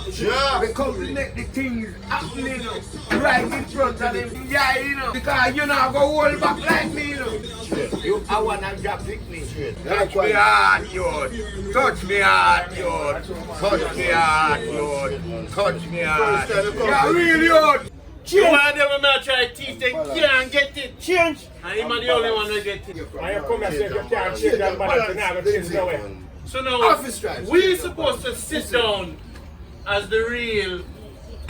Yeah. Because the things happening right in front of them. Yeah, you know. Because you know, go hold back like me, you know. You, I wanna drop it, me. Touch me hard, youth. Touch me hard, youth. Touch me hard, youth. Touch me hard. Yeah, real youth. You want them to try to teach, they can't get it. Change. And him are the only one that get it. And you come and say you can't change that balance, you never change the way. So now, we're supposed to sit down as the real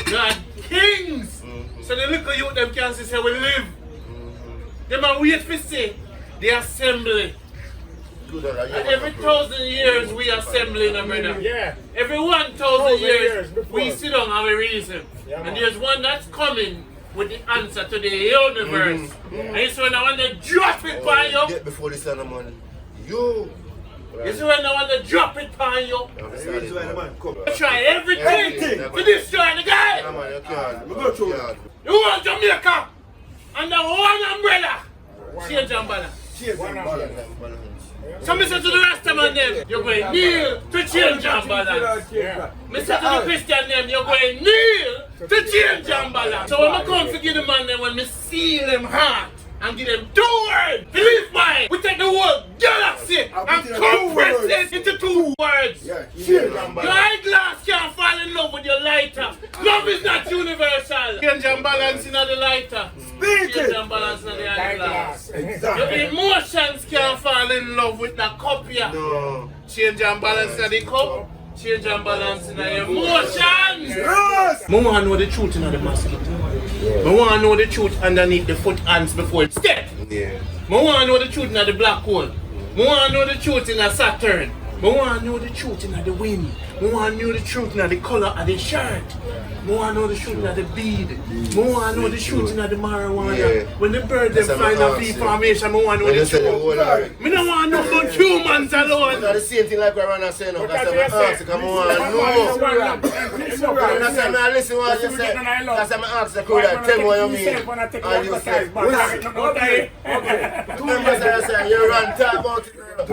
God kings. So the little youth them can say we live. Them are wait for say the assembly. And every 1,000 years we assemble in America. Yeah. Every 1,000 years we sit down and we reason. Yeah, and there's one that's coming with the answer to the universe. And it's when I want to drop it by you. Get before the sun of money. You. It's when I want to drop it by you. Try everything to destroy the guy. You want Jamaica under one umbrella. Change umbrella. So I said to the rest of them, you're going to kneel to change your balance. I said to the Christian them, you're going to kneel to change your balance. So when I come to give the man them, when I seal them heart and give them 2 words, believe mine, we take the whole galaxy and compress it into 2 words. Your eyeglass can't fall in love with your lighter. Love is not universal. Change your balance in the lighter. Change your balance in the eyeglass. Your emotions can't fall in love with the cup here. No. Change your balance in the cup. Change and balance in your emotions. Yes. I want to know the truth in the mosquito. I want to know the truth underneath the foot ants before it step. Yeah. I want to know the truth in the black hole. I want to know the truth in the Saturn. I want to know the truth in the wind. I want to know the truth in the color of the shirt. I want to know the truth in the bead. I want to know the truth in the marijuana. Yeah. When the bird them find a V formation, I want to know the truth. I don't want to know about humans alone. It's the same thing like Rana saying. That's what I ask. Come on, no. That's why I listen what you say. That's why I ask the crew that tell me what you mean. And you say, two members I say, you run talk about it. You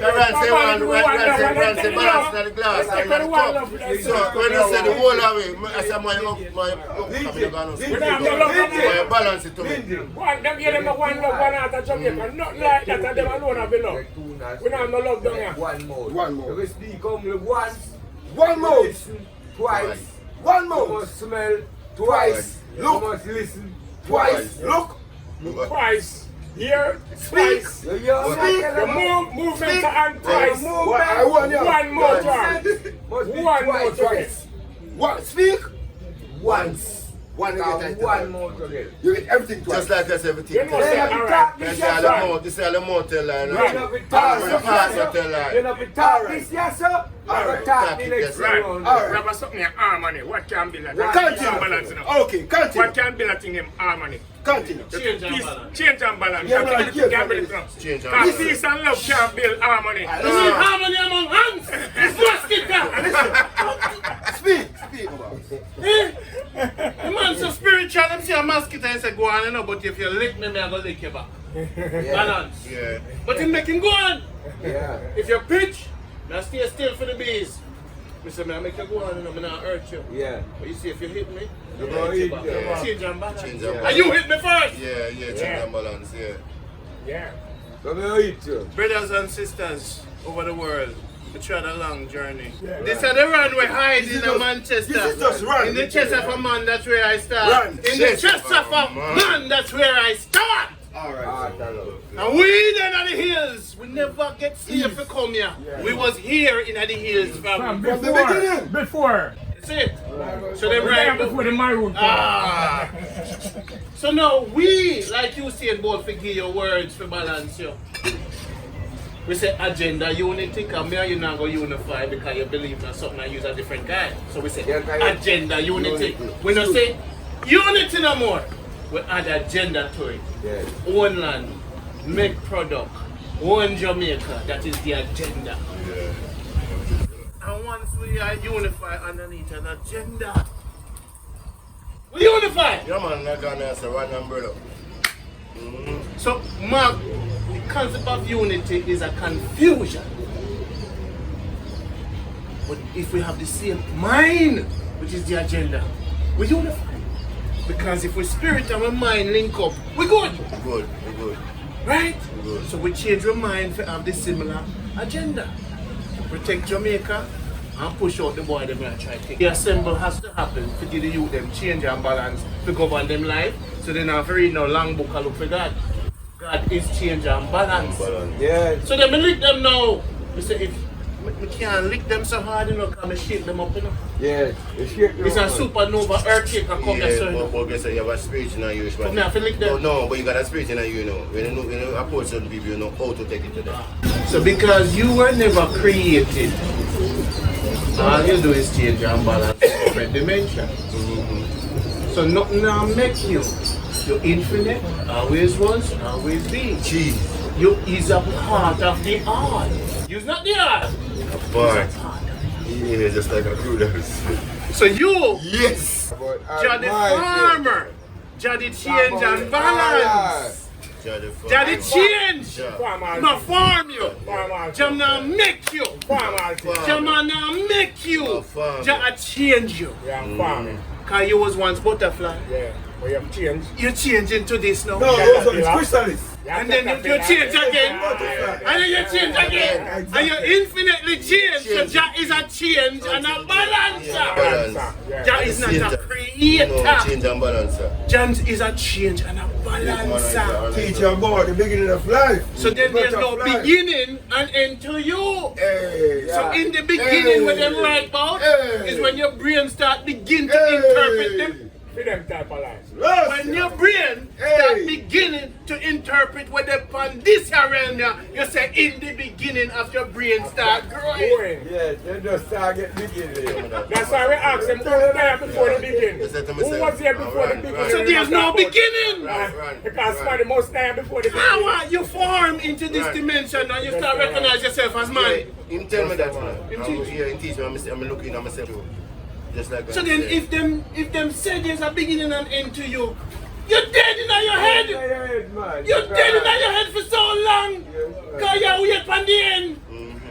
run say balance in the glass and in the cup. So when you say the whole of it, I say my balance it to me. Them give them a one love, one out of Jamaica. Not like that, and them alone have love. We don't have no love down here. One more. You speak only once. One more. Listen twice. One more. You must smell twice. Look. You must listen twice. Look. Twice. Here, twice. You movement and twice. One more twice. One more twice. What? Speak. Once. One more together. You get everything twice. Just like that's everything. You know, say, alright. This is the motel line. You know, we talk this, yes, sir? Alright. Talk the next one. Grab something in harmony. What can be like? Continue. Okay, continue. What can be like in harmony? Continue. Change and balance. Yeah, Change and balance. Peace and love can't build harmony. You need harmony among hands. It's mosquito. Speak. The man so spiritual, them see a mosquito and say go on, you know, but if you lick me, I'm going to lick you back. Balance. Yeah. But him make him go on. Yeah. If you pitch, I stay still for the bees. I say, I make you go on, and I'm not hurt you. Yeah. But you see, if you hit me, you're going to hit you. Change and balance. Change and balance. And you hit me first. Yeah, change and balance, Yeah. Come here, hit you. Brothers and sisters over the world, we tried a long journey. This is the runway hide in Manchester. This is just run. In the chest of a man, that's where I start. Run. In the chest of a man, that's where I start. Alright. And we then at the hills, we never get safe to come here. We was here in the hills from the beginning. Before. That's it. So them right before the maroon. So now we, like you said, both forgive your words for balance you. We say agenda unity, because me and you not going to unify because you believe in something and use a different guy. So we say agenda unity. We don't say unity no more. We add agenda to it. Yes. One land, make product, one Jamaica, that is the agenda. Yeah. And once we are unified underneath an agenda, we unify. Yeah, man, not gonna say one umbrella. So, Mark, the concept of unity is a confusion. But if we have the same mind, which is the agenda, we unify. Because if we spirit and our mind link up, we're good. We're good. Right? We're good. So we change our mind to have the similar agenda. To protect Jamaica and push out the boy them and try to take. The assembly has to happen to give the youth them change and balance to govern them life. So they don't have to read no long book and look for God. God is change and balance. Yeah. So then we lick them now. We say if we can't lick them so hard, you know, because we shake them up, you know. Yeah. It's a supernova earthquake that come there, so you know. But guess you have a spirit in you. So me have to lick them. No, but you got a spirit in you, When you approach certain people, you know how to take it to them. So because you were never created, all you do is change and balance different dimension. So nothing now make you. You're infinite, always was, always be. Jeez. You is a part of the art. You're not the art. A part. Yeah, just like a crew does. So you, Yes. you're the farmer. You're the change and balance. You're the change. No farm you. You're not make you. You're not make you. You're change you. Because you was once butterfly. Yeah. But you have changed. You change into this now. No, those are the crystals. And then you change again. And then you change again. And you infinitely change. So Jah is a change and a balancer. Jah is not a creator. Change and balance. Jah is a change and a balancer. Teach you about the beginning of life. So then there's no beginning and end to you. Hey, So in the beginning, what them write about is when your brain start begin to interpret them. Them type of life. When your brain start beginning to interpret what they on this realm, you say in the beginning of your brain start growing. Yes, they just start getting beginning. That's why we ask them who was there before the beginning. Who was there before the beginning? So there's no beginning. Because somebody must stand before the beginning. How you form into this dimension and you start recognize yourself as man. Him tell me that, man. I'm here and teach me. I'm looking at myself. Just like So then if them say there's a beginning and end to you, you're dead in your head. You're dead in your head for so long. Because you wait for the end.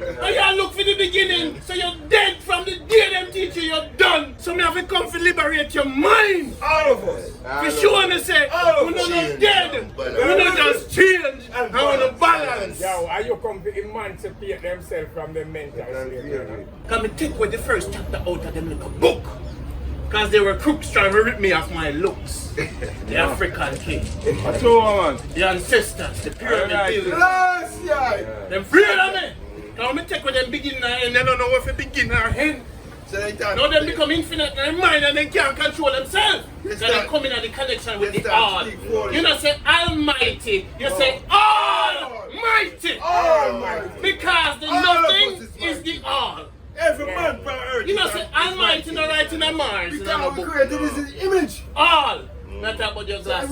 And you look for the beginning. So you're dead from the day them teach you, you're done. So me have to come to liberate your mind. All of us. For sure me say, we're not dead. We're not just change. I want to balance. Yo, are you come to emancipate themselves from the mental slavery? Come and take away the first chapter out of them little book. Because they were crooks trying to rip me off my looks. The African king. The ancestors, the pyramid builders. Them afraid of me. Now me take with them beginning and they don't know if it begin or end. Now them become infinite in their mind and they can't control themselves. So they come in at the connection with the all. You don't say almighty, you say almighty. Because the nothing is the all. Every man on earth. You know say almighty not right in a Mars. Because we created this image. All. Not about your glasses,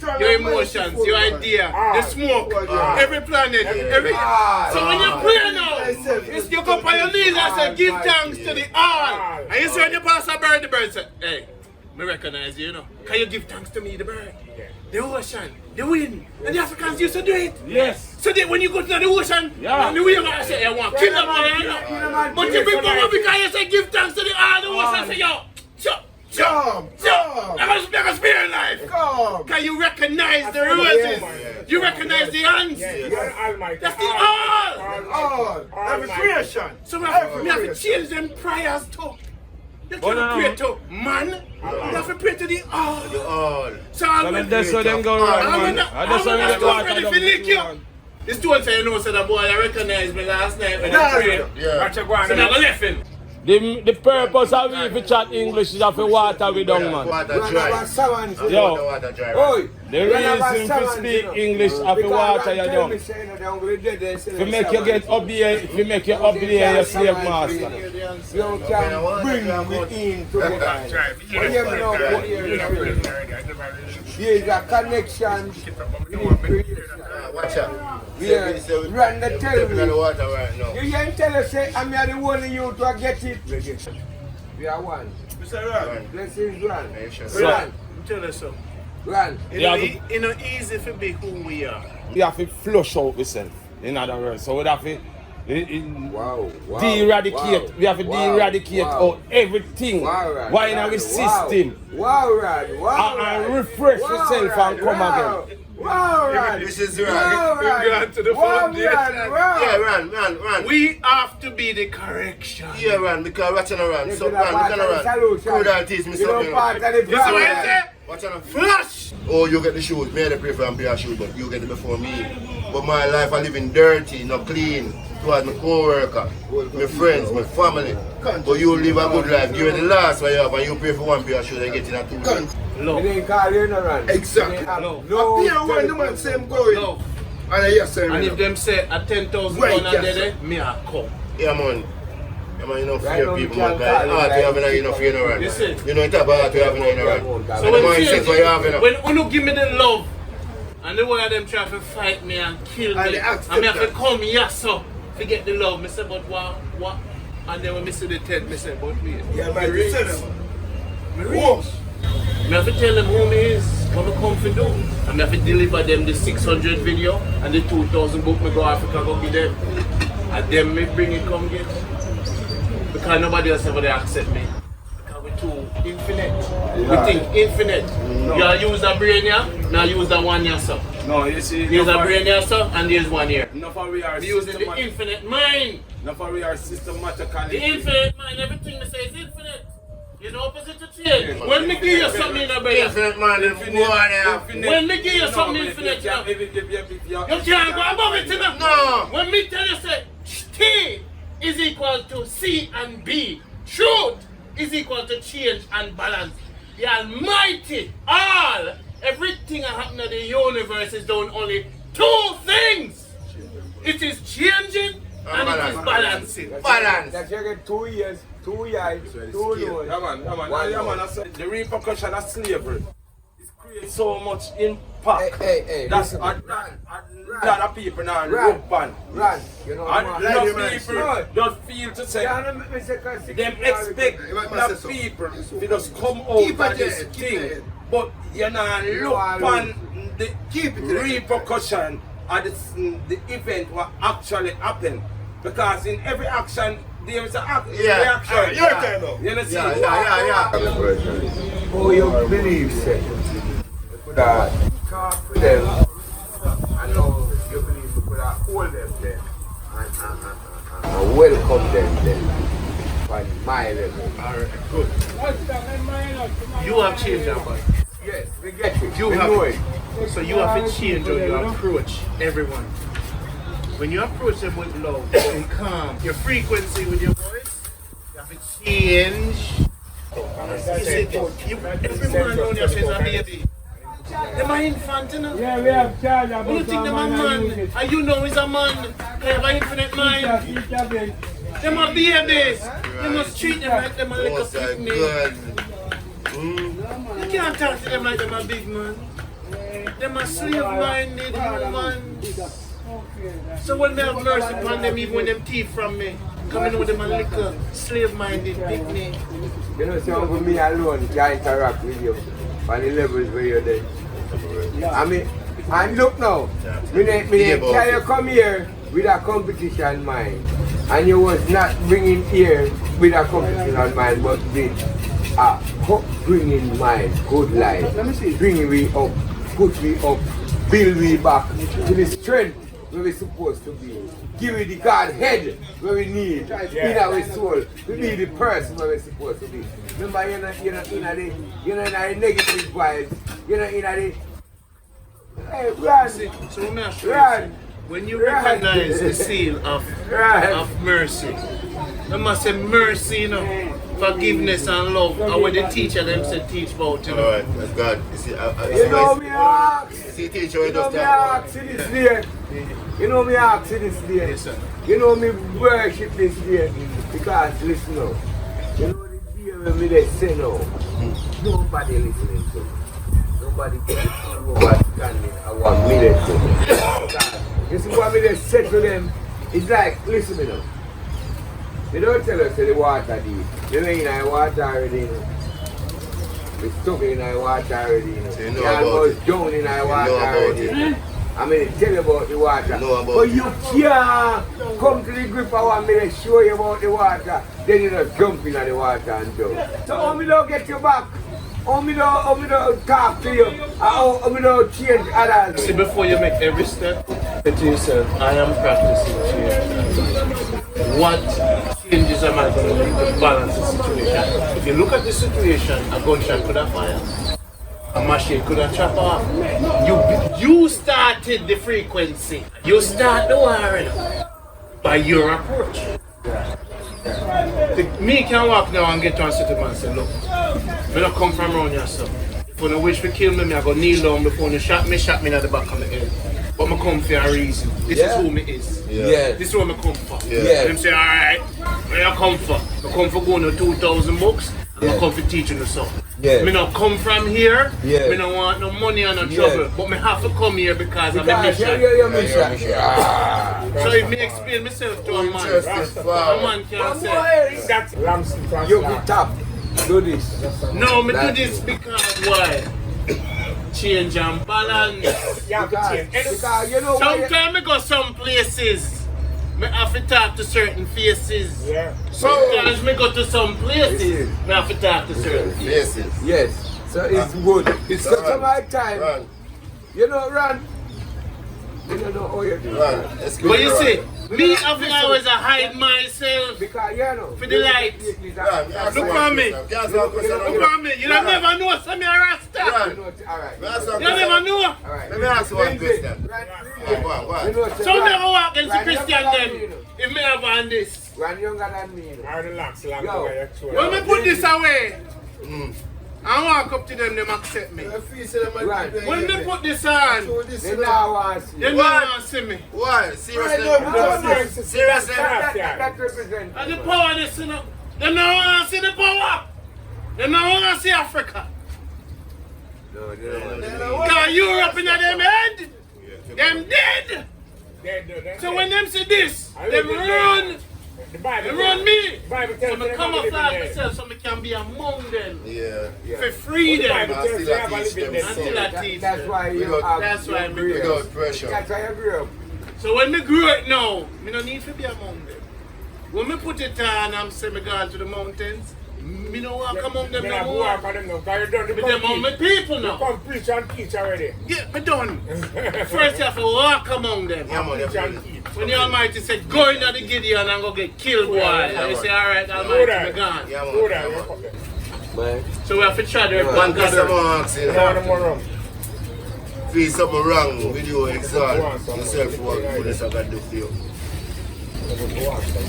Every your emotions, your idea, the smoke, every planet, every. So when you pray now, you go up on your knees and say, give thanks to the all. And you see when you pass a bird, the bird say, hey, me recognize you, Can you give thanks to me, the bird? The ocean, the wind, and the Africans used to do it. Yes. So that when you go to the ocean, and the wind, I say, I want to kill them all, But you bring over because you say, give thanks to the all, the ocean say, yo, Jump! Never spare life. Can you recognize the roses? You recognize the ants. That's the all. Every creation. So we have to change them prayers too. You can't pray to man. You have to pray to the all. So That's where them go wrong, man. That's where they go ready to lick you. This dude say, said the boy, I recognized me last night when I prayed. Yeah. So now I left him. The purpose of if you chat English is for water we don't, man. Water dry. Yo, Water dry. Oi! the reason to speak English of the water you don't. To make you get obey, to make you obey your slave master. You can bring within to the mind. There is a connection between creation. Watch out. Yeah, run the tell me. The water right now. You can't tell us, say, I'm the one of you to get it. We are one. Mr. Run. Blessings run. So, Run. tell us so. Run. It's not easy to be who we are. We have to flush out ourselves, in other words. So we have to Wow. De-eradicate. We have to de-eradicate out everything. Why in our system? And refresh yourself and come again. This is right. To the foundation. Yeah, run. We have to be the correction. Yeah, run, because watch on run. So run, we can run. Who that is, Mr. You see what I say? Watch on Flash! Oh, you get the shoes. Me, I pray for and pay a shoe, but you get it before me. But my life, I living dirty, not clean. Towards my co-worker, my friends, my family. But you live a good life. Give it the last one you have, and you pay for one pair of shoes and get in a two. It ain't call you no run. Exactly. No. I pay one, the man same going. No. And I hear saying, And if them say a 10,000 pound a day, me a come. yeah, man. Yeah, man, you know, Right fear now, people, you man. can't call Heart, it you have like- enough fear, no run. Listen. You know, it's about heart, you have enough run. So The when mindset for you have enough. when Unu give me the love, and the one of them try to fight me and kill And me, they accept and me have to that. come here so to get the love, me say, but what? And then when me see the 10, me say, but me. Yeah, man, you say that. Me reach. Me have to tell them who me is, what me come to do. And me have to deliver them the 600 video and the 2,000 book me go Africa go give them. And then me bring it come get. Because nobody else ever they accept me. Because we too infinite. We think infinite. You use a brain here, now use the one here, sir. No, you see. There's a brain here, sir, and there's one here. Enough of we are We using the infinite mind. systematically. The infinite mind, everything they say is infinite. It's the opposite to change. When me give you something in a brain, Infinite man, infinite. when me give you something infinite, you can't go above it, you know? No. When me tell you, say, T is equal to C and B. Truth is equal to change and balance. The Almighty, everything that happens in the universe is doing only two things. It is changing and it is balancing. Balance. That you get 2 years, 2 years, 2 years. The repercussion of slavery is create so much impact. Hey, That's listen. a lot of people now look on. Run. You know, And man. enough people just feel to say, them expect the people to just come out of this thing. But you know, look on the repercussion of the event what actually happened. Because in every action, there is a reaction. Your turn now. You know, see? Yeah. Who you believe, say? You could have talked with them, and now you believe you could have hold them there and welcome them then on my level. Alright, good. You have changed your mind. Yes, we get it. You we have know it. So you have to change how you approach everyone. When you approach them with love and calm, your frequency with your voice, you have to change. Every man around here says a baby. Them are infant, you know. Yeah, we have charge about You think them a man, and you know he's a man. They have an infinite mind. Them are babies. You must treat them like them a little picnic. You can't talk to them like them a big man. Them are slave-minded humans. So when they have mercy upon them, even when them thief from me, coming with them a little slave-minded picnic. You know, some of me alone can interact with you on the levels where you're there. I mean, and look now, me tell you come here with a competition mind, and you was not bringing here with a competition mind, but with a upbringing mind, good life, bringing we up, put we up, build we back to the strength where we're supposed to be. Give it the God head where we need, in our soul, to be the person where we're supposed to be. Remember, you're not in the negative vibes, you're not in the, hey, run, So I'm not sure. run. When you recognize the seal of mercy, you must say mercy, you know, forgiveness and love. And when the teacher them say teach about, you know. Alright, that's God. You see, You know me ask, see teacher, we you know just me ask this day, you know me ask this day, Yes, sir. you know me worship this day, because listen now, you know the day when me they say no, nobody listening to me, nobody can understanding our minute to me. You see what me they say to them, it's like, listen me now, they don't tell us that the water deep, you know in the water already, you know. We stuck in the water already, you know. So you know We about almost it. down in the water know about already. it. I mean, tell you about the water. Know about But you can't come to the grip of 1 minute, show you about the water, then you just jump into the water and do. So how me don't get you back? How me don't talk to you? How me don't change others? See, before you make every step, say to yourself, I am practicing change. What changes am I going to make to balance the situation? If you look at the situation, a gunshot could have fired. A machine could have chopped off. You started the frequency. You start the wiring by your approach. Me can walk now and get to a city and say, look, I don't come from around here, so. If you wish to kill me, I go kneel down before you shot me in the back of the head. But I come for a reason. This is who me is. Yeah. This is what I come for. Yeah. Them say, alright, where I come for? I come for going to 2,000 books. I come for teaching you something. Yeah. Me not come from here. Yeah. Me don't want no money and no trouble. But me have to come here because I'm a mission. Your mission. So if me explain myself to a man, a man can say, That's Lamson. You be top. Do this. no, me do this because why? Change and balance. You have to change. Because you know why. Sometimes me go some places. Me have to talk to certain faces. Yeah. Sometimes me go to some places. Me have to talk to certain faces. Faces. Yes. So it's good. It's such a my time. Run. You know, run. You don't know how you do. Run. Let's go. But you run. see, me have to always hide myself Because you know. for the light. Run. Look at me. Look at me. You don't never know some me a Rasta. Run. Alright. You don't never know. Alright. Let me ask you one question. What? So never walk against the Christian them. If me have on this. Run younger than me. I relax, Yo. When me put this away, I walk up to them accept me. Run. When me put this on, They now want to see. they don't want to see me. Why? Seriously? Seriously? That represents. And the power this, you know. They don't want to see the power. They don't want to see Africa. No, they don't want to. Because Europe in them head, them dead. So when them see this, them run. The Bible They run me. The Bible So tells me you come never up live in like there. myself so me can be among them. Yeah. For freedom. Bible tells you Still I never teach live in them there. Until I teach That's them. why you Without- have. That's why you me grew up. Without pressure. That's why you grew up. So when me grow it now, me no need to be among them. When me put it on and say me go to the mountains, me no walk among them They no have to more. walk on them now, because you're done to Me them among my people You now. come preach and teach already. Yeah, me done. First you have to walk among them. Yeah, man, Preach and definitely. teach. When the Almighty said, go into the Gideon and go get killed, boy. And you say, alright, Go Almighty, there. me gone. Yeah, man. Go Yeah, there. man. Man. So we have to try to One question I'm asking. More and more rum. Feel something wrong with you, exalt yourself for what goodness I got to do for you.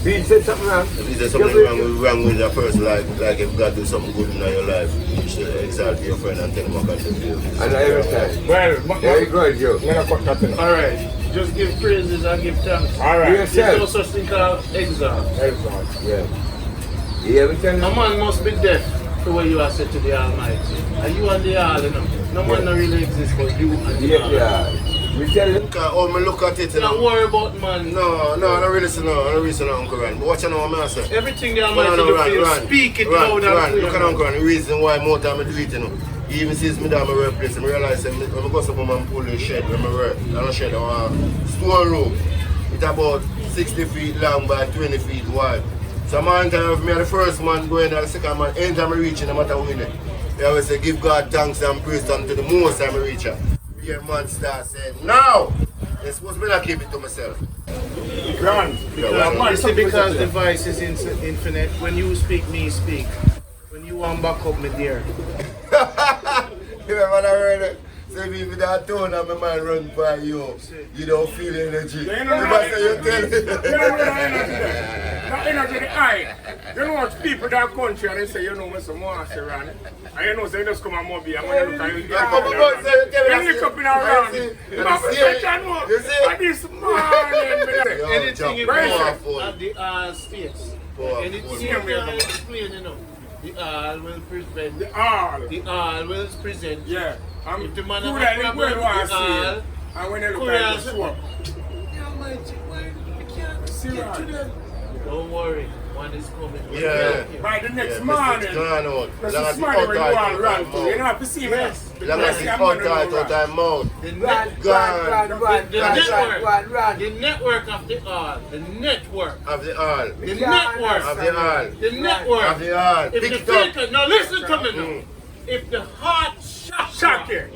He said something wrong. If there's something wrong with a person, like if God do something good in your life, you should exalt your friend and tell him what God do for you. And every time. Well, Very good, Joe. I'm going to cut that in. Alright, just give praises and give thanks. Alright. Yes. There's no such thing called exile. Yeah. You ever tell No him? man must be deaf to what you are said to the Almighty. And you and the All, you know. No man no really exists but you and the All. Yeah. We tell him. Oh, me look at it, you Don't know. worry about man. No, I don't really say no. I don't really say no, Uncle Ran. But watch you know what I say. Everything the No, Almighty no, do Ran, for you, Ran. speak it Ran, loud and Ran. clear. Look at Uncle Ran. The reason why more time I do it, you know. He even sees me down my workplace and I realize that when I go somewhere and pull the shed when I work, I don't shed a storeroom. It's about 60 feet long by 20 feet wide. So man time me the first man going and the second man, anytime I reach it, no matter who in it. I always say give God thanks and praise unto the most time I reach it. Here man start saying, now! It's supposed to be like keep it to myself. Grand. You see, because the voice is infinite, when you speak, me speak. When you want back up, me dear. You remember that word? Say if you that tone and my man run by you, you don't feel energy. You You know must say you tell You know the energy there. That energy, the eye. You know what people that country and they say, you know, me some more say around it. And you know, say, just come and mobile. I'm going to look at you. Yeah, come on, say, tell me You that. look up in around You it. see? You have a second one. You see? And this morning, me Yo, Anything you jump. want Powerful. at the states. Powerful. Anything you can explain, you know. The all will present. The all. The all will present. Yeah. If the man Who have a that problem, well want the to see all. it. And when they look Korea at it, say, swap. Almighty, why you can't See get right. to them? Don't worry. One is coming. Yeah. By the next Yeah, morning. gone out. That's Long the as the morning when you outside all out run of to. You don't have to see me. Yes. Long as the outside out of mouth. The Run, network of the all. The network. Of the all. The network. Of the all. The network. Of the all. If Pick the it up. filter, now listen to me now. If the heart chakra,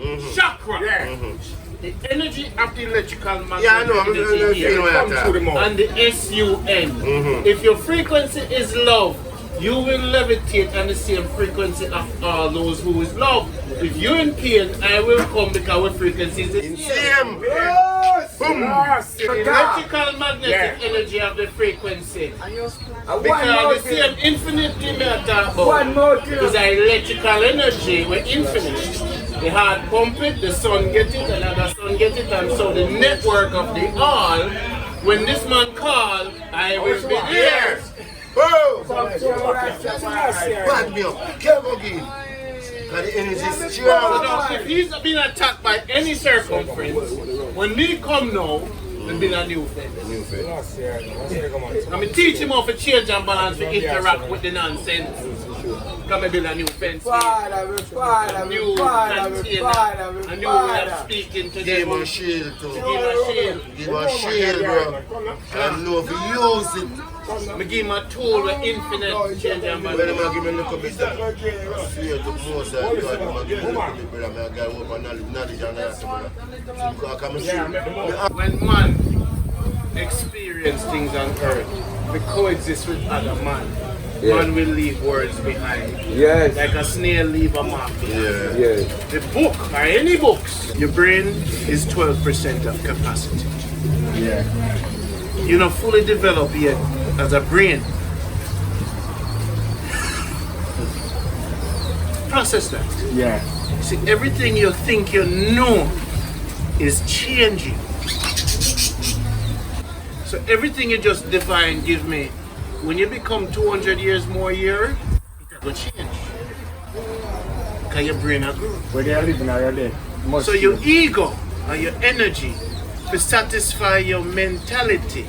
the energy of the electrical magnetic Yeah, I know. I'm energy here, feeling Come like through the that. mouth. and the SUN. If your frequency is love, you will levitate on the same frequency of all those who is love. If you're in pain, I will come because our frequency is the same. Same. Yes. Boom. Yes. The electrical magnetic energy of the frequency. One Because the same infinity matter One more thing. is an electrical energy, we're infinite. The heart pump it, the sun get it, another sun get it, and so the network of the all, when this man call, I will be there. Whoa. Yes. Bad me up. Careful again. Because the energy is So strong. now, if he's been attacked by any circumference, when we come now, there'll be a new thing. I'm teach him how to change and balance to interact with the nonsense. Come and build a new fence. A new container. A new way of speaking to Give him them. a shield too. Give him a shield. Give him a shield, bro. And know if you use it. I give him a tool with infinite change and When balance. I'm giving a little bit of fear to most of God, I'm giving a little bit, brother. I'm going to open knowledge and that, brother. Because I come see. When man experience things on earth, we coexist with other man. Man will leave words behind. Yes. Like a snail leave a mark. Yeah. Yes. The book, or any books, your brain is 12% of capacity. Yeah. You're not fully developed yet as a brain. Process that. Yeah. See, everything you think you know is changing. So everything you just define, give me, when you become 200 years more year, it will change. Because your brain will grow. Where they are living are dead. So your ego and your energy to satisfy your mentality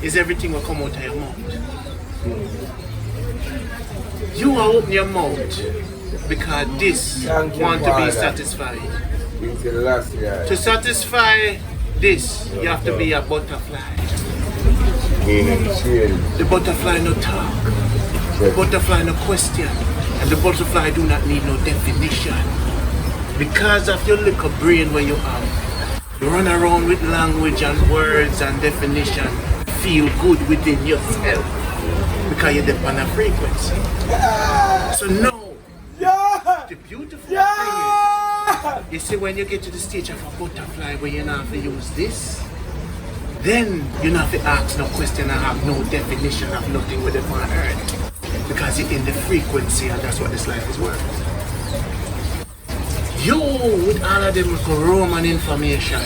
is everything will come out of your mouth. You will open your mouth because this want to be satisfied. To satisfy this, you have to be a butterfly. The butterfly no talk. The butterfly no question. And the butterfly do not need no definition. Because of your little brain where you have, you run around with language and words and definition. Feel good within yourself. Because you're the on a frequency. So now, the beautiful thing is, you see when you get to the stage of a butterfly where you don't have to use this, then you don't have to ask no question and have no definition of nothing with it on earth. Because you're in the frequency and that's what this life is worth. You, with all of them Roman information,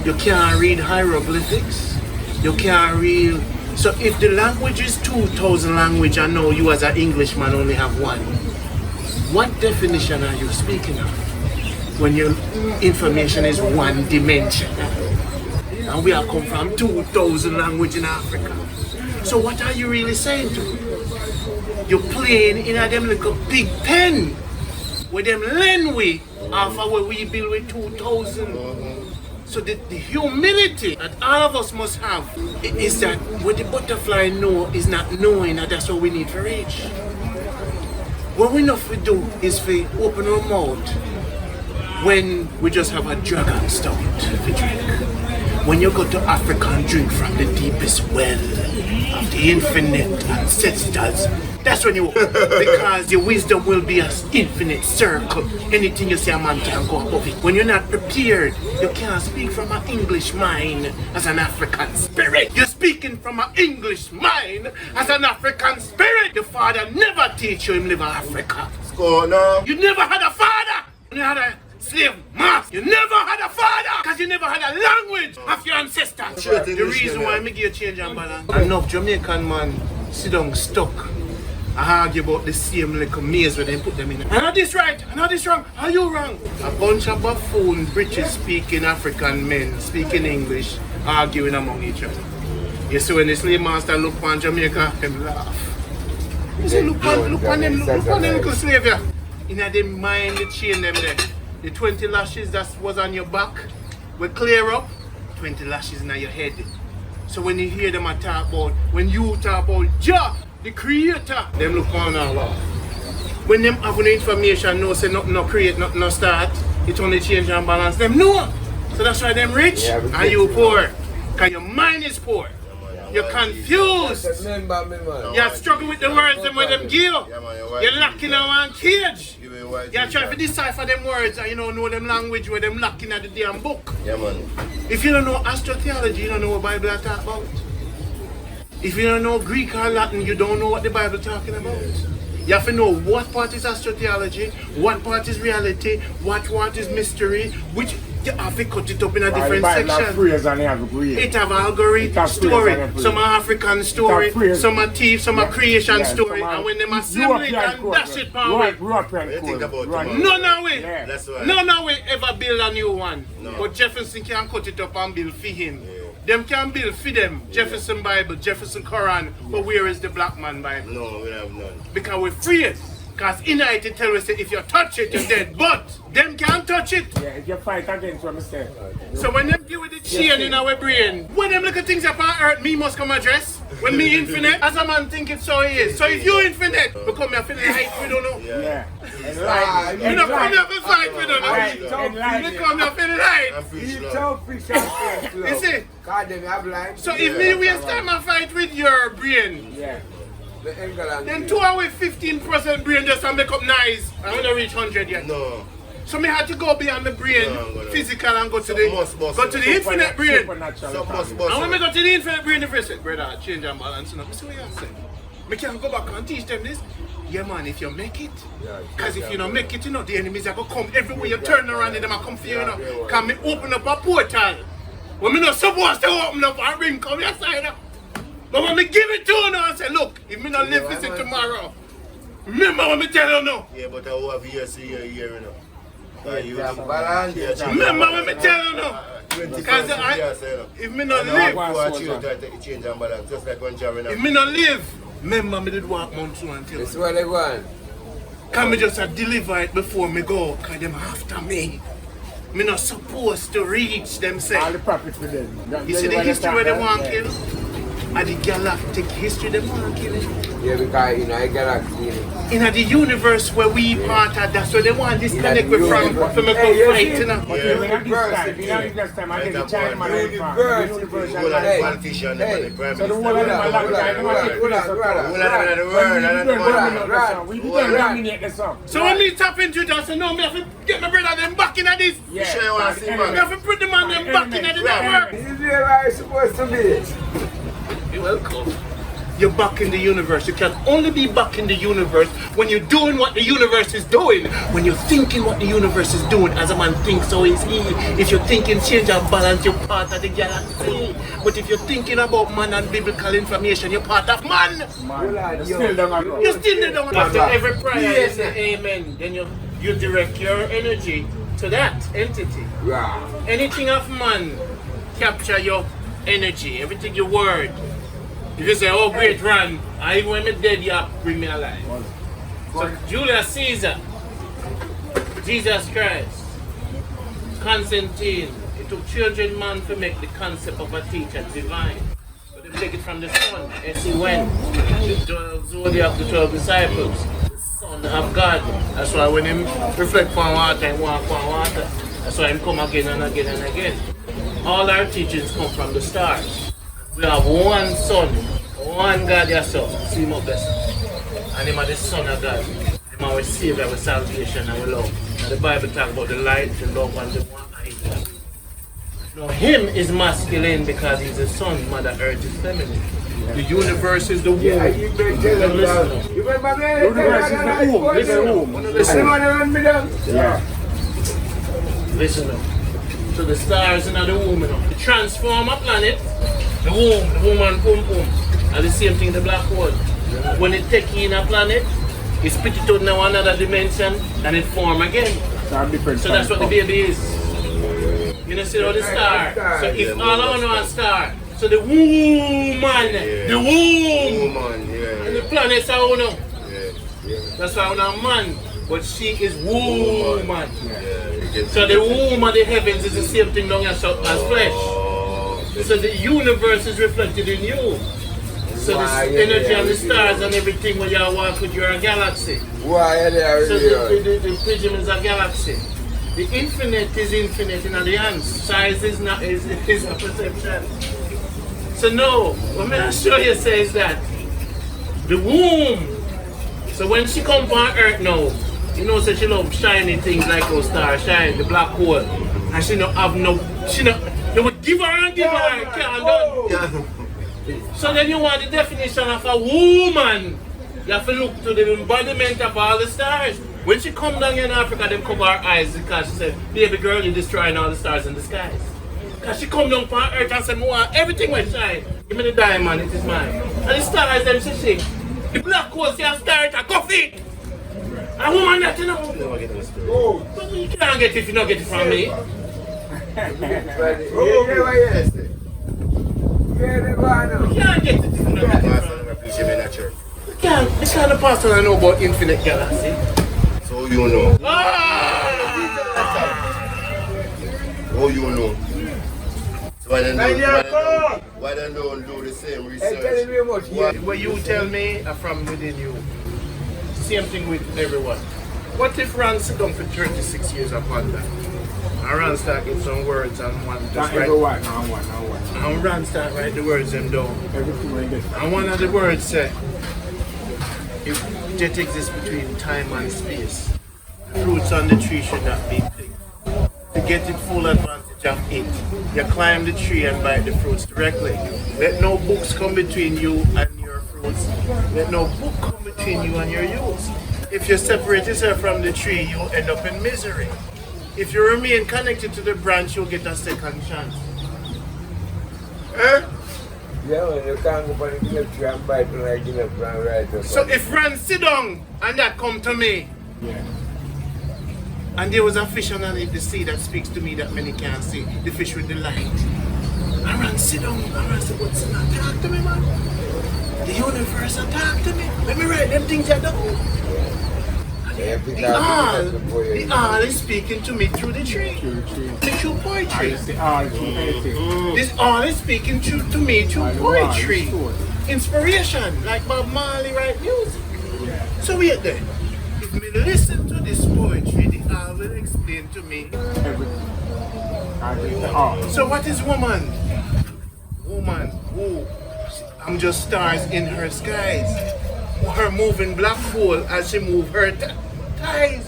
you can't read hieroglyphics, you can't read. So if the language is 2,000 language and now you as an Englishman only have one, what definition are you speaking of when your information is one dimension? And we are come from 2,000 language in Africa. So what are you really saying to me? You're playing in a them little big pen with them laneway off of where we build with 2,000. So the humility that all of us must have is that what the butterfly know is not knowing that that's what we need for reach. What we have to do is for open our mouth when we just have a dragon stout to drink. When you go to Africa and drink from the deepest well of the infinite ancestors, that's when you open. Because your wisdom will be an infinite circle. Anything you say a man can go above it. When you're not prepared, you can't speak from an English mind as an African spirit. You're speaking from an English mind as an African spirit. Your father never teach you him live in Africa. Go now. You never had a father. You had a slave master. You never had a father because you never had a language of your ancestors. Sure, The reason why I give you change and balance. Enough Jamaican man sit down stuck. I argue about the same little maze where they put them in. I know this right, I know this wrong, are you wrong? A bunch of buffoon, British speaking African men speaking English arguing among each other. You see when the slave master look on Jamaica, him laugh. You see, look on them little slave here. In the mind, the chain them there. The 20 lashes that was on your back will clear up, 20 lashes in your head. So when you hear them talk about, when you talk about Jah, the creator, them look on and laugh. When them have the information, no say nothing no create, nothing no start, it only change and balance them. No! So that's why them rich and you poor. Because your mind is poor. You're confused. You're struggling with the words them with them give. You're locked in one cage. You're trying to decipher them words and you don't know them language where them locked in at the damn book. If you don't know Astro-theology, you don't know what Bible I talk about. If you don't know Greek or Latin, you don't know what the Bible talking about. You have to know what part is Astro-theology, what part is reality, what part is mystery, which you have to cut it up in a different section. It have algorithm story, some are African story, some are thief, some are creation story, and when them assemble it and dash it power. None of we ever build a new one. But Jefferson can cut it up and build for him. Them can build for them. Jefferson Bible, Jefferson Quran, but where is the black man Bible? No, we have none. Because we're free. Because in it tell us that if you touch it, you're dead. But them can't touch it. Yeah, if you fight against what I say. So when them give with the chain in our brain, when them little things upon earth, me must come address. When me infinite, as a man think it so he is. So if you infinite, become your feeling light, we don't know. Yeah. You don't come here to fight, we don't know. You come here feeling light. You see? So if me waste time and fight with your brain, then 2 hours 15% brain just to make up nice. I'm gonna reach 100 yet. No. So me had to go beyond the brain, physical, and go to the infinite brain. And when me go to the infinite brain, the first said, brother, change and balance. You know, see what you say? Me can go back and teach them this. Yeah man, if you make it, because if you don't make it, you know, the enemies are going to come everywhere you turn around, them are come for you, you know. Can me open up a portal? When me not supposed to open up a ring, come your side up. But when me give it to you now and say, look, if me not live visit tomorrow, remember what me tell you now. Yeah, but I will have years you know. Remember when me tell you now. Because if me not live, if me not live, remember me did walk monsoon until. This is what they want. Can me just deliver it before me go, because them after me. Me not supposed to reach them say. All the profit for them. You see the history where they want to kill? And the galactic history they want to kill it. Yeah, because you know, I galaxy. In the universe where we part of, that's where they want to disconnect with from me go fight, you know. This time, I get the Chinaman so the whole of them are locked. So when me tap into it, I say, no, me have to get my brother them back in this. You sure you want to see, man? Me have to put them on them back in the network. This is where I'm supposed to be. You're welcome. You're back in the universe. You can only be back in the universe when you're doing what the universe is doing. When you're thinking what the universe is doing. As a man thinks, so is he. If you're thinking change and balance, you're part of the galaxy. But if you're thinking about man and biblical information, you're part of man. You're still down. You're still down. After every prayer, you say amen. Then you direct your energy to that entity. Anything of man, capture your energy. Everything your word. If you say, oh great run, and even when I'm dead, you have to bring me alive. So Julius Caesar, Jesus Christ, Constantine, it took 300 men to make the concept of a teacher divine. But they take it from the sun, S-E-N, the 12 zodiac, the 12 disciples, the son of God. That's why when him reflect on water and walk on water, that's why him come again and again and again. All our teachings come from the stars. We have one son, one God yourself, see him up there. And him are the son of God. Him are our savior, our salvation, our love. And the Bible talks about the light, the love, and the one eye. Now him is masculine because he's a son, Mother Earth is feminine. The universe is the womb. Listen. The universe is the womb. Listen up. So the stars in the womb, you know. The transformer planet, the womb and boom. And the same thing in the black hole. When it take in a planet, it split it out in another dimension and it form again. So that's what the baby is. You know, see all the star. So if all I know a star, So the woman, the womb, and the planets are on. That's why I'm a man, but she is woman. So the womb of the heavens is the same thing down as flesh. So the universe is reflected in you. So the energy and the stars and everything when you walk with, you're a galaxy. Why are So the prism is a galaxy. The infinite is infinite in the hands. Size is not is a perception. So no, what I'm show you says that the womb. So when she come on earth now, you know so she love shiny things like those stars shine, the black hole. And she don't have no they would give her and give her can't done. So then you want the definition of a woman. You have to look to the embodiment of all the stars. When she come down here in Africa, they cover her eyes because she said, baby girl, you're destroying all the stars in the skies. Because she come down from earth and said, I want everything will shine. Give me the diamond, it is mine. And the stars, them she shake. The black hole, see a star, it's a coffee. A woman that you know. Oh, but you can't get it if you don't get it from me. You can't get it if you don't get it from me. You can't, this kind of person I know about infinite galaxy. So you know. Ah! Oh, you know. So why then don't do the same research? What you tell me are from within you. Same thing with everyone. What if Ron sit down for 36 years upon that? And Ron start get some words and one just write. And Ron start write the words them down. And one of the words say, if death exists between time and space, fruits on the tree should not be picked. To get it full advantage of it, you climb the tree and bite the fruits directly. Let no books come between you and your fruits. Let no book come between you and your youth. If you separate yourself from the tree, you'll end up in misery. If you remain connected to the branch, you'll get a second chance. Yeah, you can't go for the tree and bite like you know, right. So if Ran sit down and that come to me, and there was a fish underneath the sea that speaks to me that many can't see, the fish with the light. And Ran sit down and Ran said, what's that? Talk to me, man. The universe talk to me. Let me write them things I don't. The all is speaking to me through the tree. Through poetry. This all is speaking to me through poetry. Inspiration, like Bob Marley write music. So wait there. If me listen to this poetry, the all will explain to me. So what is woman? Woman, who? I'm just stars in her skies. Her moving black hole as she move her ties.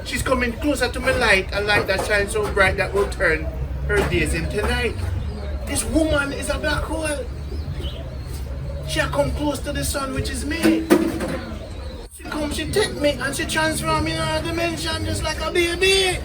She's coming closer to my light, a light that shines so bright that will turn her days into night. This woman is a black hole. She come close to the sun, which is me. She take me and she transform me in a dimension just like a baby.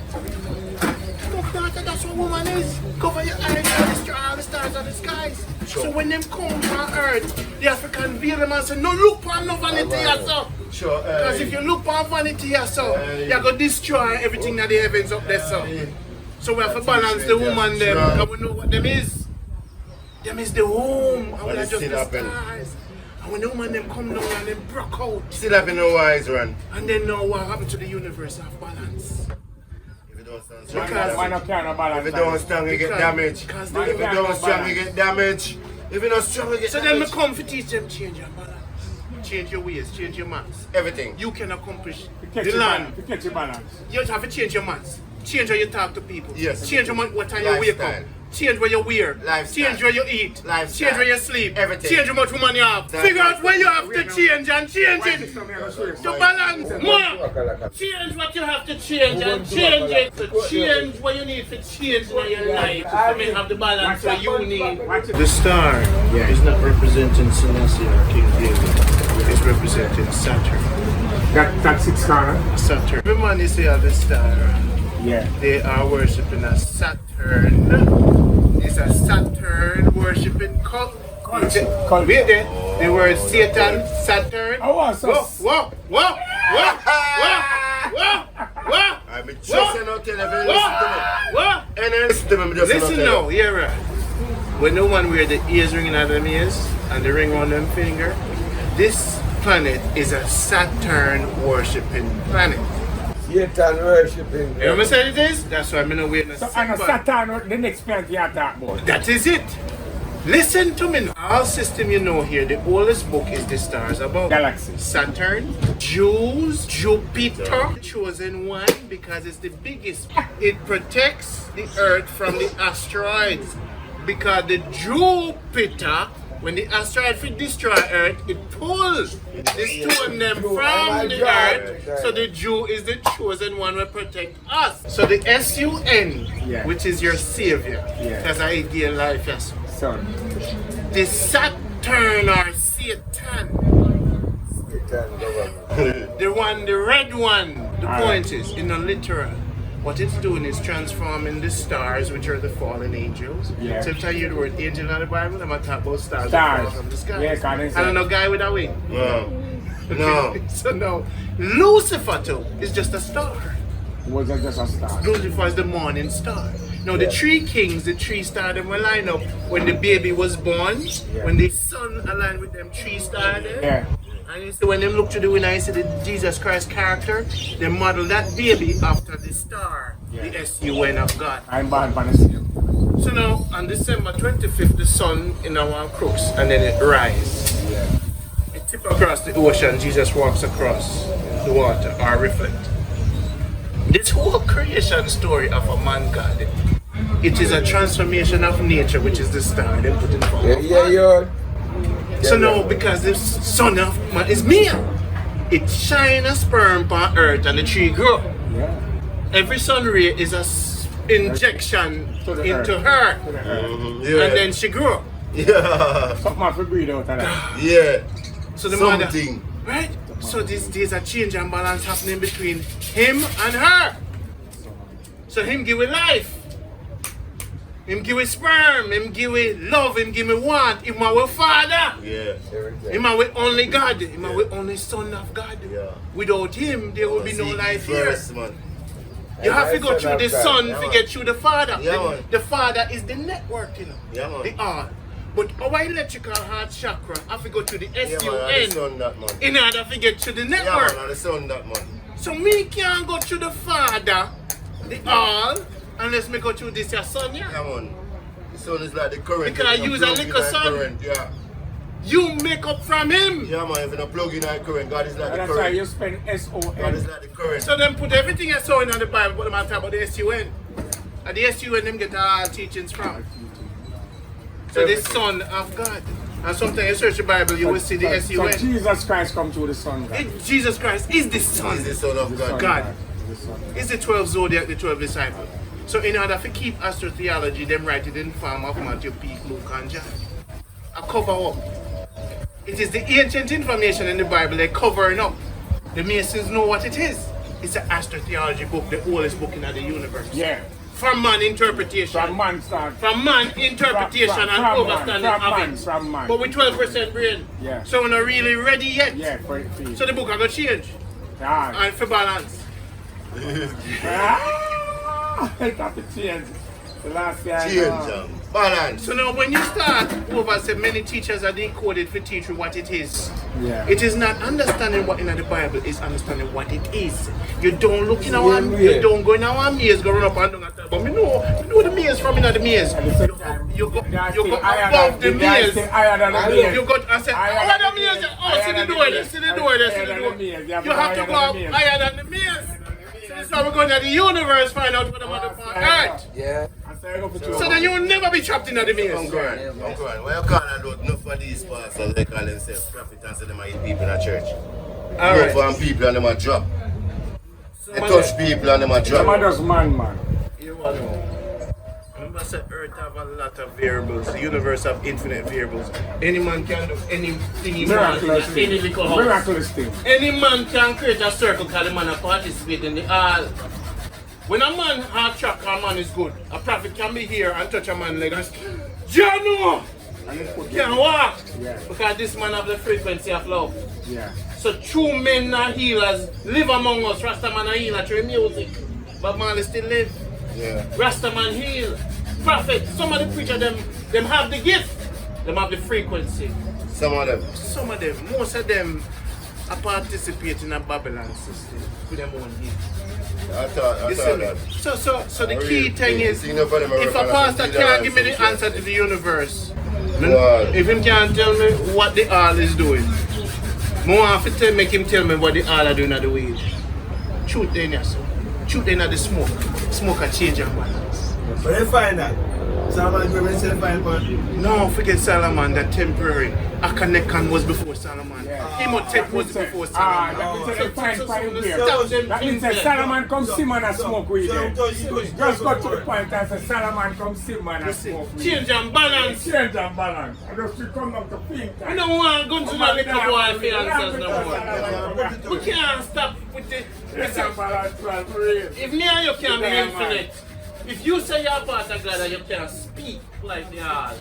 That's what woman is. Cover your eyes and destroy all the stars of the skies. Sure. So when them come from earth, the African veil them and say, no look on no vanity yourself. Sure. Because if you look on vanity yourself, you're going to destroy everything that the heavens up there. So we have to balance the woman them, because we know what them is. Them is the womb, and we are just the stars. And when the woman them come down and them broke out. Still having no eyes, Ron. And then now what happened to the universe of balance? If you don't stand If you don't stand, you get damaged. If you don't stand, you get damaged. If you're not strong, you get so damaged. then we come to teach them change your balance. Change your ways, change your maths. Everything. You can accomplish the land. To catch your balance. You have to change your maths. Change how you talk to people. Yes. Change what time you wake up. Change what you wear. Lifestyle. Change where you eat. Lifestyle. Change where you sleep. Everything. Change how much money you have. Figure out where you have to change and change it. To balance. More. Change what you have to change and change it. To change what you need to change in your life. To make have the balance that you need. The star is not representing Selassie or King David. It's representing Saturn. That's 6 corner. Saturn. Every man you see of the star. Yeah. They are worshipping a Saturn. It's a Saturn worshipping cult. Wait there. The word Satan, Saturn. Oh, so Whoa. I've been just saying out there, listen to me. Listen now, hear her. when the one where the ears ringing out them ears and the ring on them finger, this planet is a Saturn worshipping planet. Satan worshipping. You know what it is? That's why I'm not waiting. So, and Saturn, the next planet you talk about. That is it. Listen to me now. Our system, you know here, the oldest book is the stars above. Galaxy. Saturn, Jews, Jupiter, chosen one because it's the biggest. It protects the Earth from the asteroids. Because the Jupiter, when the asteroid will destroy Earth, it pulls the stone them from the Earth. So the Jew is the chosen one to protect us. So the S-U-N, which is your savior, that's how you gain life, yes. Son. The Saturn or Satan, the one, the red one, the point is, in a literal, what it's doing is transforming the stars, which are the fallen angels. Yeah. So if I hear the word angel in the Bible, I'm going to talk about stars Stars. that fall from the sky. Yeah, can I don't know guy with a wing. No. So no, Lucifer too is just a star. Was it just a star? Lucifer is the morning star. Now the three kings, the three stars, them will line up when the baby was born, when the sun aligned with them three stars. Yeah. And you see when them look to the window, you see the Jesus Christ character, they model that baby after the star, the S-U-N of God. I'm born by the same. So now on December 25th, the sun in our crux and then it rises. It tip across the ocean, Jesus walks across the water or reflect. This whole creation story of a man God, it is a transformation of nature, which is the star they put in front of God. So now, because the son of man is male, it shine a sperm on earth and the tree grow. Yeah. Every sun ray is a injection into her, and then she grow. Yeah. Something I breathe out of that. Yeah. So the Something. mother, right? So there's a change and balance happening between him and her. So him give it life. Him give it sperm, him give it love, him give me want. Him our father. Yeah. Him our only God. Him our only son of God. Yeah. Without him, there will be no life here. First, man. You have to go through the son to get through the father. Yeah, The father is the network, you know. Yeah, man. The all. But our electrical heart chakra have to go to the Yeah, man, the son S-U-N that, man. in order to get to the Yeah, network. man, the son that, man. So me can't go to the father, the all, unless me go through this your son, yeah. Yeah, man. The son is like the current. Because If you use a plug in little that son. current, yeah. You make up from him. Yeah, man, if you don't plug in that current, God is like And the that's why current. you spend God is S-O-N. like the current. So them put everything I saw in the Bible, but I'm talking about the S-U-N. And the S-U-N them get all teachings from. So the son of God. And sometimes you search the Bible, you will see the S-U-N. So Jesus Christ come through the Son. God. Jesus Christ is the son. He's the son of God. God. The Son. Is the 12 zodiac, the 12 disciples. So in order to keep Astro-theology, them write it in form of Matthew, Pete, Luke and John. A cover up. It is the ancient information in the Bible they're covering up. The Masons know what it is. It's an Astro-theology book, the oldest book in the universe. Yeah. From man interpretation. From man start. From man interpretation From and understanding of it. From man. But with 12% brain. Yeah. So we're not really ready yet. Yeah, for it. So the book are going to change. Yeah. And for balance. It have to change. The last year. Change, balance. So now when you start over, say many teachers are decoded for teaching what it is. Yeah. It is not understanding what in the Bible, is understanding what it is. You don't look in our you don't go in our maze, go run up and down and tell, but me know the maze from in the maze. You go above the maze. You go and say, oh the maze, oh see the door there, see the door there, see the door. You have to go up higher than the maze. So we're going to the universe find out what the mother on earth. Yeah. So then you will never be trapped in the maze. I'm going. Well, you can't do enough of these pastors, they call themselves prophets and say them are eat people in a church. Alright. Look for people and them a drop. They touch people and them a Some drop. others man. You want to know. Remember, say Earth have a lot of variables. The universe have infinite variables. Any man can do anything he wants. Miraculous Any thing. little house. Miraculous thing. Any man can create a circle because the man a participate in the all. When a man have track, a man is good. A prophet can be here and touch a man leg and say, Jano! Can't walk. Yeah. Because this man have the frequency of love. Yeah. So true men and healers live among us. Rasta man a healer through music. But man still live. Yeah. Rasta man heal. Prophet, some of the preachers them Them have the gift. Them have the frequency. Some of them. Some of them, most of them are participating in a Babylon system with them own gift. I thought that. So the key thing is, See, no for them, if a pastor can't give me the answer to the universe, Wow. if him can't tell me what the all is doing, more have to make him tell me what the all are doing at the weed. Truth in here, so. Truth in the smoke. Smoke a change and balance. But they find that. Solomon Griffin said find one. No, forget Solomon, that temporary. Akhenaten was before Solomon. Imhotep was before Solomon. That means they find fire here. Stop them That means things that there. Solomon come see man and smoke weed there. Just got to the point and say Solomon come see man and smoke weed. Change and balance. Change and balance. I just to come up to think. I don't want to go to the little boy for answers no more. We can't stop with the... Change and balance was real. If me and you can be infinite, if you say you're part of God and you can speak like the all,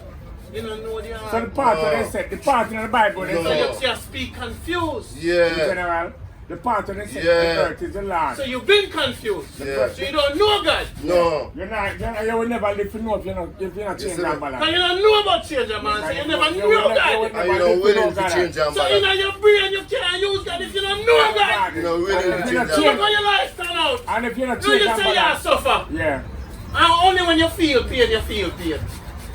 you don't know the all. So the part of they said, the part in the Bible they No. So said, you can speak confused. in Yeah. general, the part of they said Yeah. the earth is the land. So you've been confused. Yeah. So you don't know God. No. You will never live to know if you're not change and Because balance. you don't know about change, man. So you never You know will God. And you know willing to change and So in balance. your brain you can't use God if you don't know God. You know willing to And if change you're and not So look balance. how your life stand out. And if you're not Do you change and say you balance. suffer? Yeah. And only when you feel pain, you feel pain.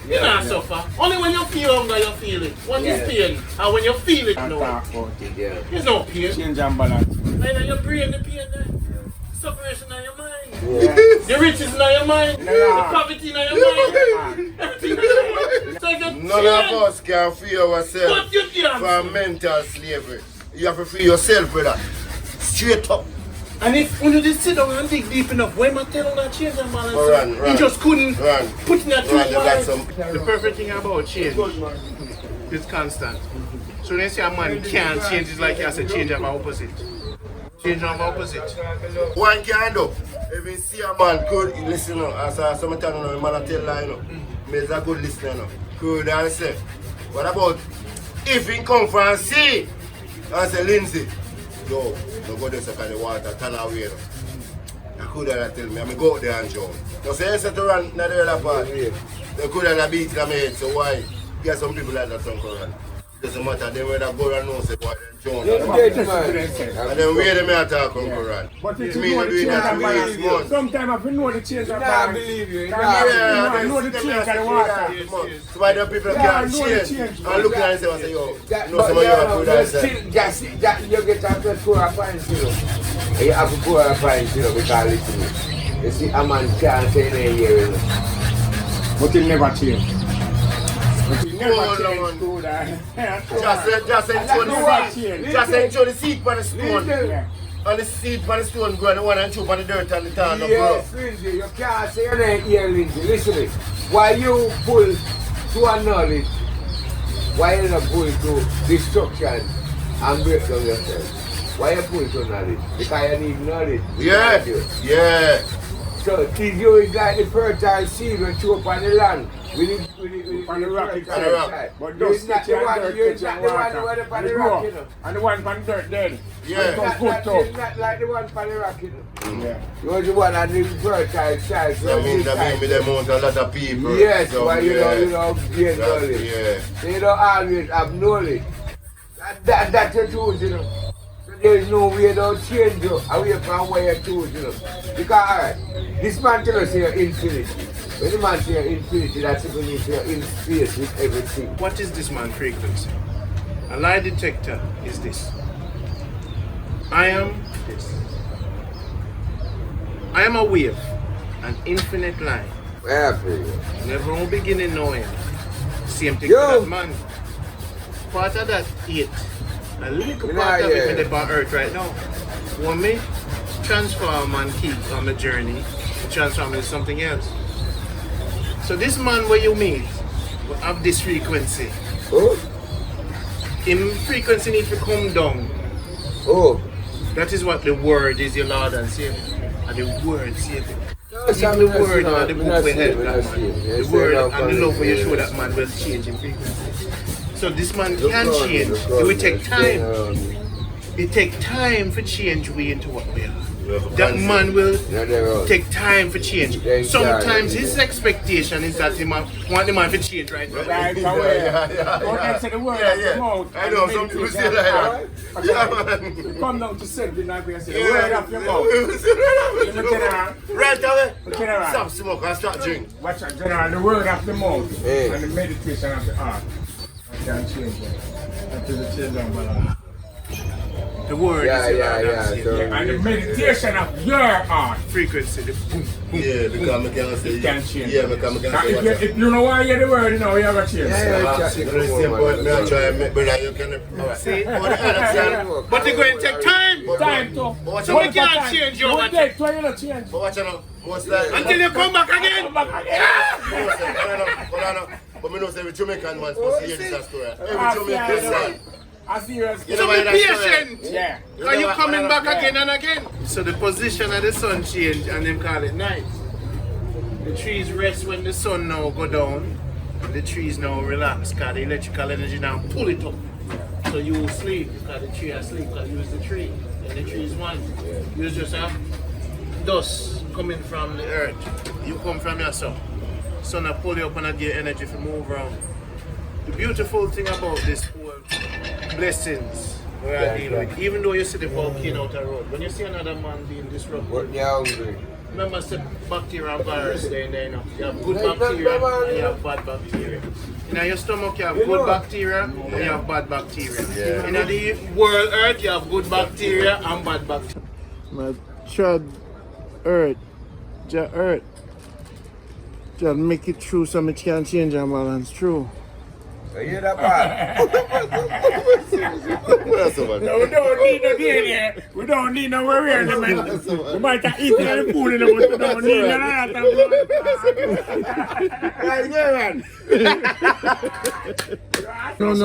You don't suffer. Only when you feel hunger, you feel it. What is pain? And when you feel it, And no. talk about it. There's no pain. Change and balance. Either your brain, the pain there. Separation in your mind. Yeah. The riches in your mind. Yeah. The poverty in your mind. Everything in your mind. So if you None of us can free ourselves but you can. from mental slavery. You have to free yourself, brother. Straight up. And if when you just sit down and dig deep enough, when I tell you that change and balance, Run. you just couldn't Run. put in that Run, you got words. some- The perfect thing about change is constant. So when you say a man can't change, it's like you have to change of opposite. Change of opposite. One can do. If you see a man could listen, as I some time now, man I tell lie, you know. Me is a good listener, now. Could I say? What about if he come from sea and say, Lindsay, yo, no go there second the water, turn away. You know. I could have tell me, I go out there and drown. No say you set to run, not the other part. They could have beat in my head, so why? Get some people like that don't go run. It doesn't matter, they will go and know say why they drown. And then where they may attack on Quran. But if You you mean know to the do change that and to me balance, this month? sometimes if you know the change and Nah, balance, believe you. can Nah, Yeah, you know the change of the water. so why the people Yeah, can't I know the change change. and look at it and say, yo, That, no, but some of you yeah, have no, food you and say, still you get up to 4 or 5 kilo. You have to 4 or 5 kilo because listen, you see a man can't say in a year. You know. But it never change. But it never No, change no, to that. just enjoy the seed for the stone. Yeah. And the seed for the stone grow and the one and chew for the dirt and the tar no grow. Yes, Lindsay, you can't say in a year, Lindsay. Listen to me. Why you pull to a knowledge, why you not pull to destruction and break down yourself? Why you pull to knowledge? Because you need knowledge. Yeah, yeah. So if you is like the fertile seed when you up on the land. On the rock fertile itself. side. But You those is not kitchen the one, and you dirt is kitchen not the one water. who is on They the rock, grow. you know. And the one on dirt dead. Yeah. It comes good It's too. not like the one on the rock, you know. Yeah. You was the one on the fertile side. so That means this side. me them out a lot of people. Yes, So, well, you know, gain That's- knowledge. yeah. So you don't always have knowledge. That's the truth, you know. So there is no way to change you away from where you choose, you know. Because, alright, this man tells us you're infinite. When the man says you're infinity, that's when you say you're in space with everything. What is this man frequency? A lie detector is this. I am this. I am a wave, an infinite line. Yeah, for you. Never no beginning, no end. Same thing Yo. for that man. Part of that 8. A little Me part nah of hear it you. in the on earth right now. Want me transform and keep on the journey to transform into something else. So this man where you meet will have this frequency. Oh, Him frequency need to come down. oh. That is what the word is, your Lord and Savior. And the word Savior. No, Even the word and the book will help that man. The word and the love will you show that man will change in frequency. So this man can change. It will take time. It takes time for change we into what we are. that man will take time for change. Sometimes his expectation is that he want the man to change right now. Right away. Don't say the word out your mouth. I know, some people say that. Yeah, man. You come down to something like that, say the word out your mouth. Right away. General. Stop smoke and start drink. Watch out, General. The word of the mouth and the meditation of the heart. I can change it. Until the children balance. The word is And the meditation of your heart. frequency, the boom. Yeah, because I can't say. Can change. Yeah, because I can't say. If you know why you hear the word, you know you have a change. I'm going to try and make brother, you can. See, But they're going to take time. Time to. So we can't change your one day, try not change. But watch out, what's that? until you come back again. Hold on. But I know every Jamaican man supposed to hear this story. Every Jamaican man. I see you as So be patient. yeah. Are you coming back again and again? So the position of the sun change and them call it night. The trees rest when the sun now go down. The trees now relax because the electrical energy now pull it up. So you will sleep because the tree is asleep because you use the tree. And the tree is one. You just have dust coming from the earth. You come from your sun. Sun will pull you up and give you energy to move around. The beautiful thing about this whole blessings we are dealing with, even though you see the volcano out the road, when you see another man being disrupted, remember the bacteria and virus there, you know. You have good bacteria and you have bad bacteria. In your stomach you have good bacteria and you have bad bacteria. In the world earth you have good bacteria and bad bacteria. My child earth, just make it true so much can change our balance, true. You hear that part? No, we don't need no DNA. We don't need no worry. We might have eaten in the pool in the woods. We don't need none of that. No, I'm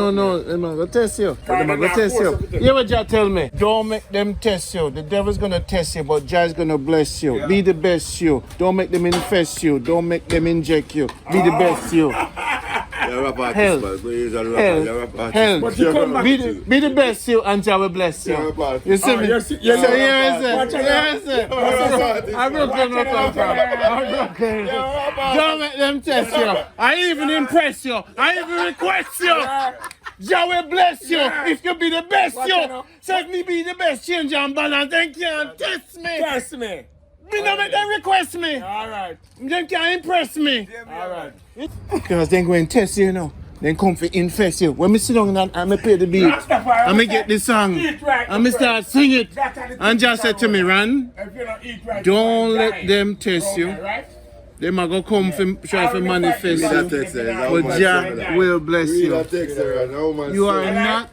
gonna test you. I'm gonna test you. You what Jah tell me? Don't make them test you. The devil's gonna test you, but Jah is gonna bless you. Be the best you. Don't make them infest you. Don't make them inject you. Be the best you. Hell. Be the best you and Jah will bless you. You see me? So here's it. I'm broken. Don't make them test you. I even impress you. I even request you. Jah will bless you if you be the best you. So if me be the best change and balance, then can't test me. Test me. Me don't make them request me. Alright. Then can't impress me. Alright. Because then go and test you, Then come for infest you. When me sit down and I play the beat, and me get the song, and me start sing it, and just said to me, Ran, don't let them test you. They might go come for try to manifest you, but Jah will bless you. You are not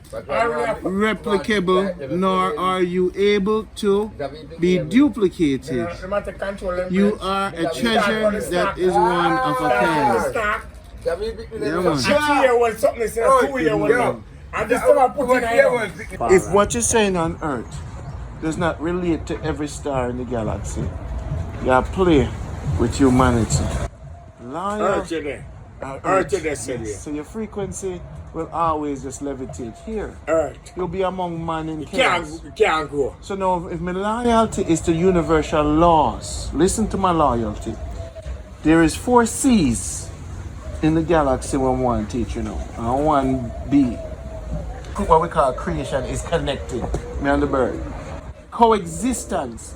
replicable, nor are you able to be duplicated. You are a treasure that is one of a kind. Yeah, man. If what you're saying on earth does not relate to every star in the galaxy, you play with humanity. Earth there, so your frequency will always just levitate here. Earth. You'll be among man in chaos. You can't go. So now, if my loyalty is to universal laws, listen to my loyalty. There is 4 C's in the galaxy when one teach, and one B. What we call creation is connected. Me and the bird. Coexistence.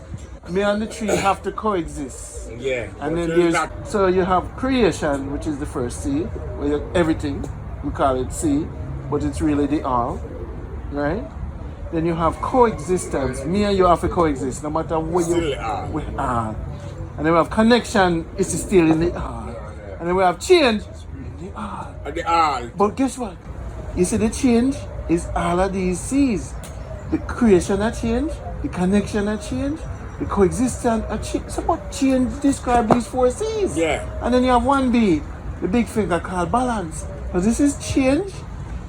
Me and the tree have to coexist. Yeah. And then so you have creation, which is the first C, where you everything, we call it C, but it's really the all, right? Then you have coexistence. Me and you have to coexist, no matter what you are. And then we have connection, it's still in the all. And then we have change, in the all. But guess what? You see the change is all of these C's. The creation of change, the connection of change, the coexistence of change. So what change describe these 4 C's? Yeah. And then you have 1B, the big finger called balance. So this is change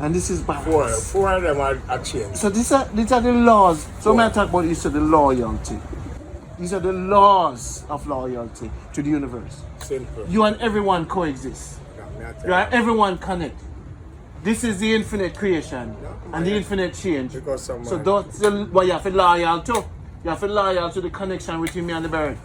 and this is balance. 4 of them are change. So these are the laws. So when I talk about these are the loyalty. These are the laws of loyalty to the universe. Simple. You and everyone coexist. You and everyone connect. This is the infinite creation and the infinite change. So that's what you have to loyal to. You have to loyal to the connection between me and the bird.